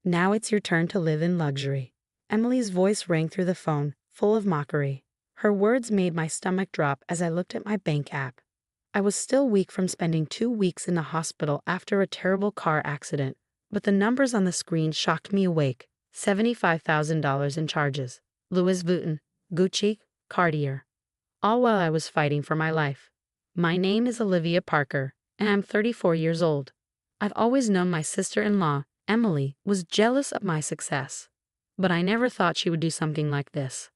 Now it's your turn to live in luxury." Emily's voice rang through the phone, full of mockery. Her words made my stomach drop as I looked at my bank app. I was still weak from spending 2 weeks in the hospital after a terrible car accident, but the numbers on the screen shocked me awake. $75,000 in charges. Louis Vuitton, Gucci, Cartier. All while I was fighting for my life. My name is Olivia Parker, and I'm 34 years old. I've always known my sister-in-law, Emily, was jealous of my success. But I never thought she would do something like this.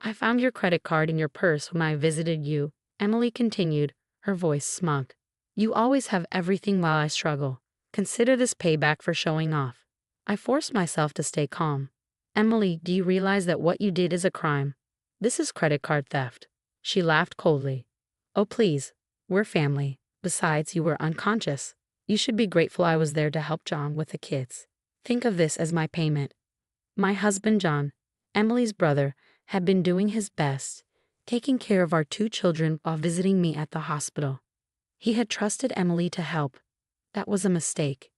"I found your credit card in your purse when I visited you," Emily continued, her voice smug. "You always have everything while I struggle. Consider this payback for showing off." I forced myself to stay calm. "Emily, do you realize that what you did is a crime? This is credit card theft." She laughed coldly. "Oh please, we're family. Besides, you were unconscious. You should be grateful I was there to help John with the kids. Think of this as my payment." My husband John, Emily's brother, had been doing his best, taking care of our 2 children while visiting me at the hospital. He had trusted Emily to help. That was a mistake.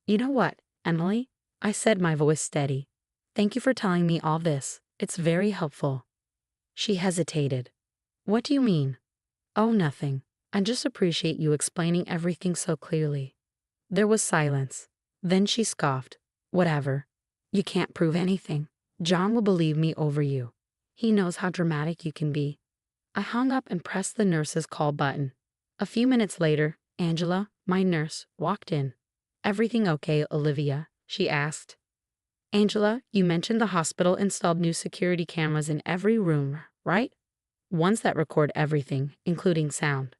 "You know what, Emily?" I said, my voice steady. "Thank you for telling me all this. It's very helpful." She hesitated. "What do you mean?" "Oh, nothing. I just appreciate you explaining everything so clearly." There was silence. Then she scoffed. "Whatever. You can't prove anything. John will believe me over you. He knows how dramatic you can be." I hung up and pressed the nurse's call button. A few minutes later, Angela, my nurse, walked in. "Everything okay, Olivia?" she asked. "Angela, you mentioned the hospital installed new security cameras in every room, right? Ones that record everything, including sound."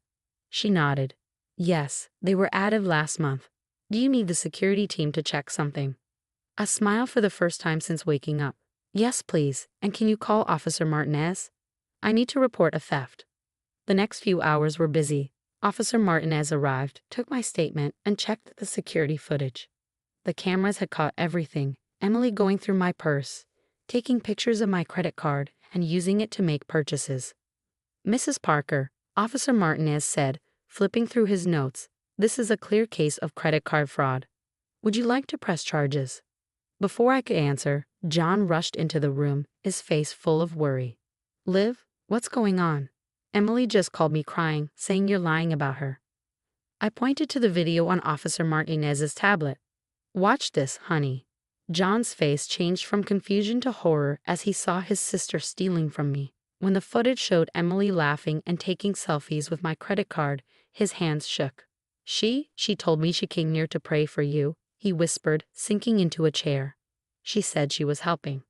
She nodded. "Yes, they were added last month. Do you need the security team to check something?" I smiled for the first time since waking up. "Yes, please, and can you call Officer Martinez? I need to report a theft." The next few hours were busy. Officer Martinez arrived, took my statement, and checked the security footage. The cameras had caught everything: Emily going through my purse, taking pictures of my credit card, and using it to make purchases. "Mrs. Parker," Officer Martinez said, flipping through his notes, "this is a clear case of credit card fraud. Would you like to press charges?" Before I could answer, John rushed into the room, his face full of worry. "Liv, what's going on? Emily just called me crying, saying you're lying about her." I pointed to the video on Officer Martinez's tablet. "Watch this, honey." John's face changed from confusion to horror as he saw his sister stealing from me. When the footage showed Emily laughing and taking selfies with my credit card, his hands shook. She told me she came near to pray for you," he whispered, sinking into a chair. "She said she was helping.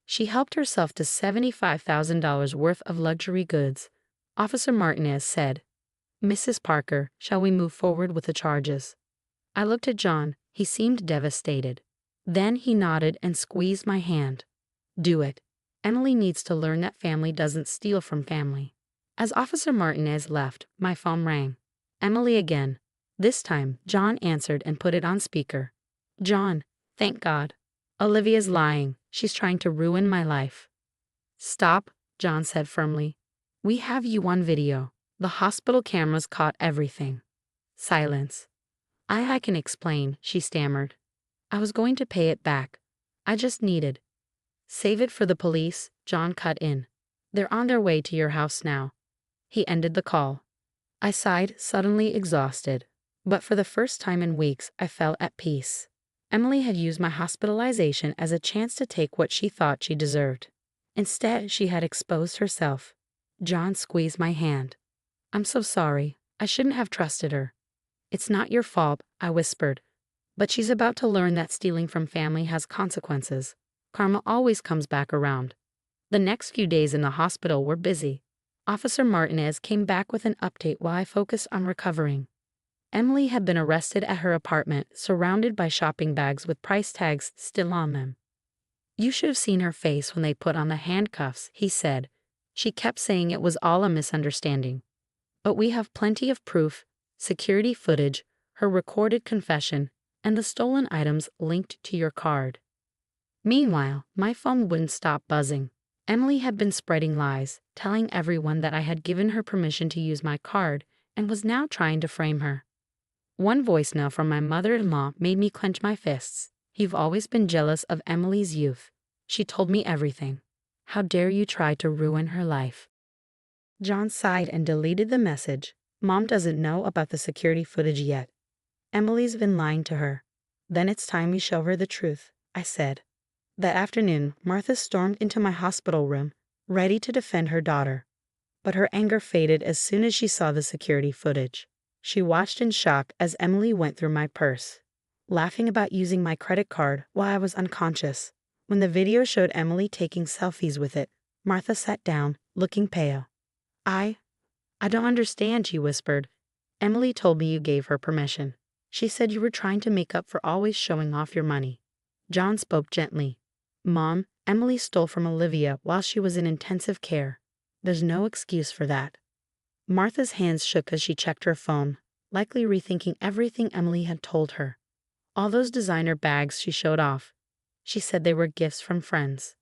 She helped herself to $75,000 worth of luxury goods," Officer Martinez said. "Mrs. Parker, shall we move forward with the charges?" I looked at John. He seemed devastated. Then he nodded and squeezed my hand. "Do it. Emily needs to learn that family doesn't steal from family." As Officer Martinez left, my phone rang. Emily again. This time, John answered and put it on speaker. "John, thank God. Olivia's lying. She's trying to ruin my life." "Stop," John said firmly. "We have you on video. The hospital cameras caught everything." Silence. I can explain," she stammered. "I was going to pay it back. I just needed—" "Save it for the police," John cut in. "They're on their way to your house now." He ended the call. I sighed, suddenly exhausted. But for the first time in weeks, I felt at peace. Emily had used my hospitalization as a chance to take what she thought she deserved. Instead, she had exposed herself. John squeezed my hand. "I'm so sorry. I shouldn't have trusted her." "It's not your fault," I whispered. "But she's about to learn that stealing from family has consequences. Karma always comes back around." The next few days in the hospital were busy. Officer Martinez came back with an update while I focused on recovering. Emily had been arrested at her apartment, surrounded by shopping bags with price tags still on them. "You should have seen her face when they put on the handcuffs," he said. "She kept saying it was all a misunderstanding. But we have plenty of proof, security footage, her recorded confession, and the stolen items linked to your card." Meanwhile, my phone wouldn't stop buzzing. Emily had been spreading lies, telling everyone that I had given her permission to use my card and was now trying to frame her. One voicemail from my mother-in-law made me clench my fists. You've always been jealous of Emily's youth. She told me everything. How dare you try to ruin her life? John sighed and deleted the message. Mom doesn't know about the security footage yet. Emily's been lying to her. Then it's time we show her the truth, I said. That afternoon, Martha stormed into my hospital room, ready to defend her daughter. But her anger faded as soon as she saw the security footage. She watched in shock as Emily went through my purse, laughing about using my credit card while I was unconscious. When the video showed Emily taking selfies with it, Martha sat down, looking pale. I don't understand, she whispered. Emily told me you gave her permission. She said you were trying to make up for always showing off your money. John spoke gently. Mom, Emily stole from Olivia while she was in intensive care. There's no excuse for that. Martha's hands shook as she checked her phone, likely rethinking everything Emily had told her. All those designer bags she showed off. She said they were gifts from friends.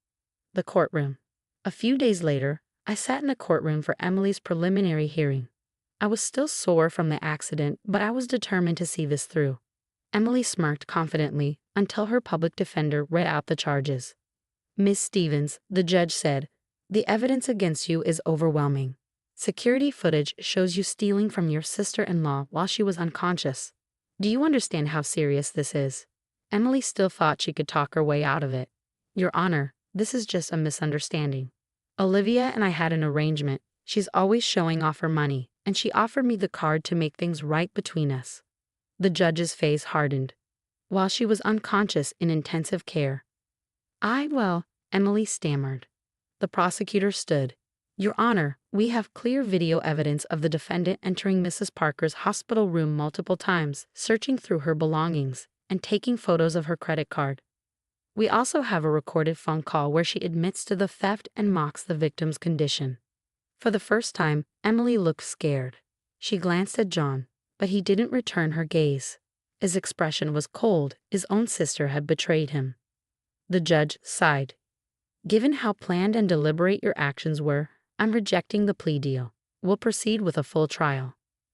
The courtroom. A few days later, I sat in a courtroom for Emily's preliminary hearing. I was still sore from the accident, but I was determined to see this through. Emily smirked confidently until her public defender read out the charges. Miss Stevens, the judge said, the evidence against you is overwhelming. Security footage shows you stealing from your sister-in-law while she was unconscious. Do you understand how serious this is? Emily still thought she could talk her way out of it. Your Honor, this is just a misunderstanding. Olivia and I had an arrangement. She's always showing off her money, and she offered me the card to make things right between us. The judge's face hardened. While she was unconscious in intensive care. Emily stammered. The prosecutor stood. Your Honor, we have clear video evidence of the defendant entering Mrs. Parker's hospital room multiple times, searching through her belongings, and taking photos of her credit card. We also have a recorded phone call where she admits to the theft and mocks the victim's condition. For the first time, Emily looked scared. She glanced at John, but he didn't return her gaze. His expression was cold. His own sister had betrayed him. The judge sighed. Given how planned and deliberate your actions were, I'm rejecting the plea deal. We'll proceed with a full trial.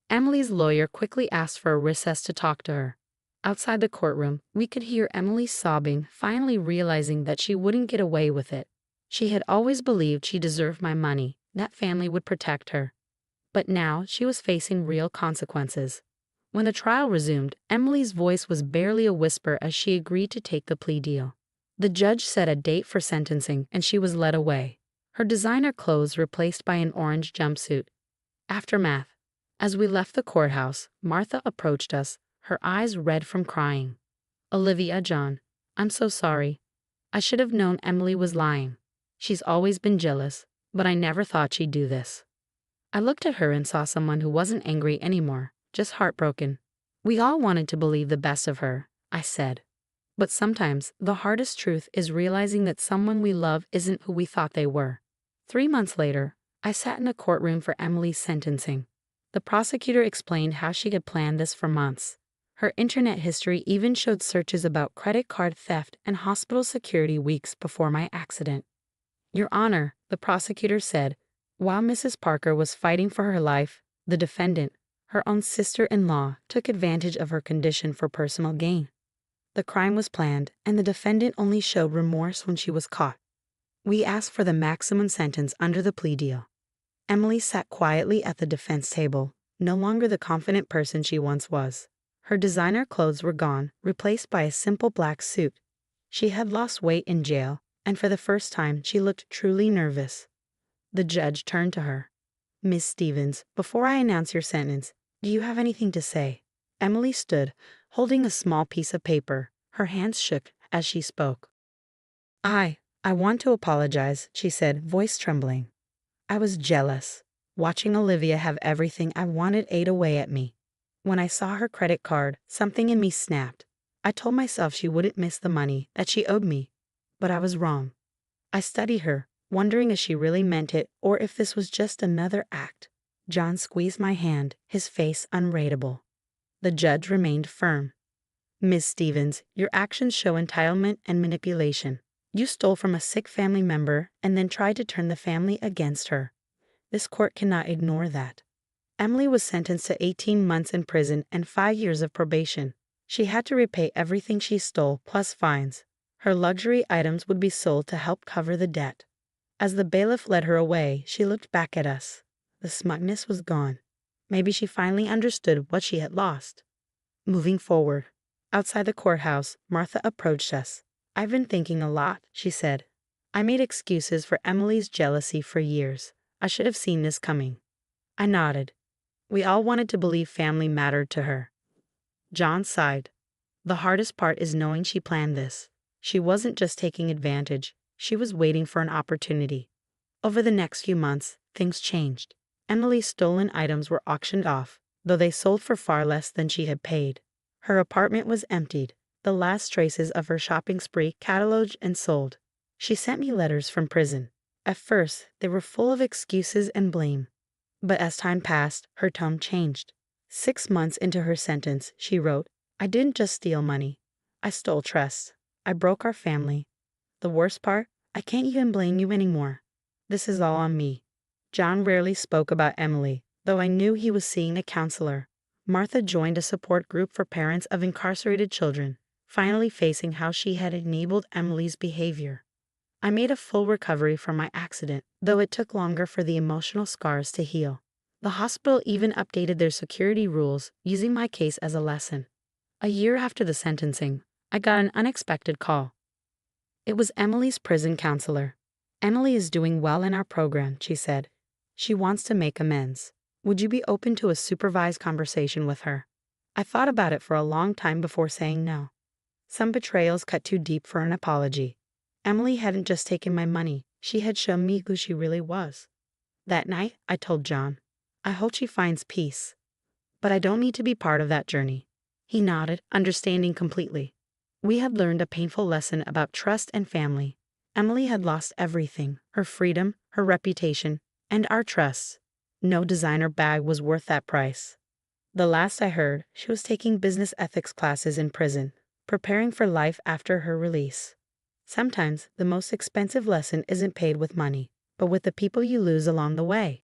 Emily's lawyer quickly asked for a recess to talk to her. Outside the courtroom, we could hear Emily sobbing, finally realizing that she wouldn't get away with it. She had always believed she deserved my money, that family would protect her. But now she was facing real consequences. When the trial resumed, Emily's voice was barely a whisper as she agreed to take the plea deal. The judge set a date for sentencing and she was led away, her designer clothes replaced by an orange jumpsuit. Aftermath. As we left the courthouse, Martha approached us, her eyes red from crying. Olivia, John, I'm so sorry. I should have known Emily was lying. She's always been jealous, but I never thought she'd do this. I looked at her and saw someone who wasn't angry anymore, just heartbroken. We all wanted to believe the best of her, I said. But sometimes, the hardest truth is realizing that someone we love isn't who we thought they were. 3 months later, I sat in a courtroom for Emily's sentencing. The prosecutor explained how she had planned this for months. Her internet history even showed searches about credit card theft and hospital security weeks before my accident. Your Honor, the prosecutor said, while Mrs. Parker was fighting for her life, the defendant, her own sister-in-law, took advantage of her condition for personal gain. The crime was planned, and the defendant only showed remorse when she was caught. We asked for the maximum sentence under the plea deal. Emily sat quietly at the defense table, no longer the confident person she once was. Her designer clothes were gone, replaced by a simple black suit. She had lost weight in jail, and for the first time she looked truly nervous. The judge turned to her. Miss Stevens, before I announce your sentence, do you have anything to say? Emily stood, holding a small piece of paper. Her hands shook as she spoke. I want to apologize, she said, voice trembling. I was jealous. Watching Olivia have everything I wanted ate away at me. When I saw her credit card, something in me snapped. I told myself she wouldn't miss the money, that she owed me. But I was wrong. I studied her, wondering if she really meant it or if this was just another act. John squeezed my hand, his face unreadable. The judge remained firm. Miss Stevens, your actions show entitlement and manipulation. You stole from a sick family member and then tried to turn the family against her. This court cannot ignore that. Emily was sentenced to 18 months in prison and 5 years of probation. She had to repay everything she stole, plus fines. Her luxury items would be sold to help cover the debt. As the bailiff led her away, she looked back at us. The smugness was gone. Maybe she finally understood what she had lost. Moving forward. Outside the courthouse, Martha approached us. "I've been thinking a lot," she said. "I made excuses for Emily's jealousy for years. I should have seen this coming." I nodded. We all wanted to believe family mattered to her. John sighed. "The hardest part is knowing she planned this. She wasn't just taking advantage, she was waiting for an opportunity." Over the next few months, things changed. Emily's stolen items were auctioned off, though they sold for far less than she had paid. Her apartment was emptied, the last traces of her shopping spree cataloged and sold. She sent me letters from prison. At first, they were full of excuses and blame. But as time passed, her tone changed. 6 months into her sentence, she wrote, "I didn't just steal money. I stole trust. I broke our family. The worst part, I can't even blame you anymore. This is all on me." John rarely spoke about Emily, though I knew he was seeing a counselor. Martha joined a support group for parents of incarcerated children, finally facing how she had enabled Emily's behavior. I made a full recovery from my accident, though it took longer for the emotional scars to heal. The hospital even updated their security rules, using my case as a lesson. A year after the sentencing, I got an unexpected call. It was Emily's prison counselor. "Emily is doing well in our program," she said. "She wants to make amends. Would you be open to a supervised conversation with her?" I thought about it for a long time before saying no. Some betrayals cut too deep for an apology. Emily hadn't just taken my money, she had shown me who she really was. That night, I told John, "I hope she finds peace. But I don't need to be part of that journey." He nodded, understanding completely. We had learned a painful lesson about trust and family. Emily had lost everything, her freedom, her reputation, and our trust. No designer bag was worth that price. The last I heard, she was taking business ethics classes in prison, preparing for life after her release. Sometimes the most expensive lesson isn't paid with money, but with the people you lose along the way.